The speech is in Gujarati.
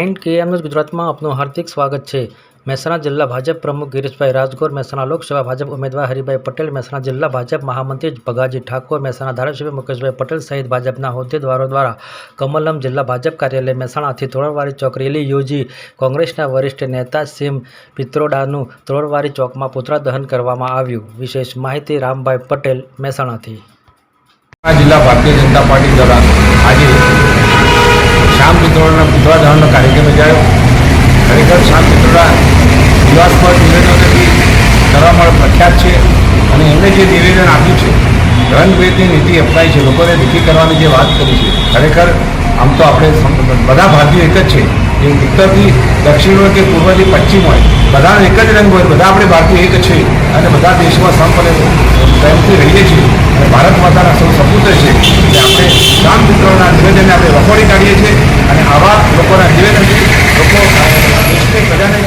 9 KM ન્યૂઝ ગુજરાતમાં આપનું હાર્દિક સ્વાગત છે। મહેસાણા જિલ્લા ભાજપ પ્રમુખ ગિરીશભાઈ રાજગોર, મહેસાણા લોકસભા ભાજપ ઉમેદવાર હરિભાઈ પટેલ, મહેસાણા જિલ્લા ભાજપ મહામંત્રી ભગાજી ઠાકોર, મહેસાણા ધારાસભ્ય મુકેશભાઈ પટેલ સહિત ભાજપના હોદ્દેદારો દ્વારા કમલમ જિલ્લા ભાજપ કાર્યાલય મહેસાણાથી તોરણવારી ચોક રેલી યોજી કોંગ્રેસના વરિષ્ઠ નેતા સીમ પિત્રોડાનું તોરણવારી ચોકમાં પુતળા દહન કરવામાં આવ્યું। વિશેષ માહિતી રામભાઈ પટેલ, મહેસાણાથી। જિલ્લા ભારતીય જનતા પાર્ટી દ્વારા આજે શ્યામ પિત્રોડાના પુતળા દહનનો કાર્યક્રમ યોજાયો। ખરેખર શ્યામ પિત્રોડા વિવાદાસ્પદ નિવેદનોથી કરવામાં પ્રખ્યાત છે અને એમણે જે નિવેદન આપ્યું છે, રંગભેદની નીતિ અપનાવી છે, લોકોને દુઃખી કરવાની જે વાત કરી છે, ખરેખર આમ તો આપણે બધા ભારતીય એક જ છે। એ ઉત્તરથી દક્ષિણ હોય કે પૂર્વથી પશ્ચિમ હોય, બધાનો એક જ રંગ હોય, બધા આપણે ભારતીય એક છે અને બધા દેશમાં સંપને પ્રેમથી રહીએ છીએ અને ભારત માતાના સૌ સપુત્ર છે। એટલે આપણે શ્યામ પિત્રોડાના નિવેદનને આપણે વખોડી કાઢીએ છીએ અને આવા લોકોના નિવેદનથી લોકો દેશની પ્રજાને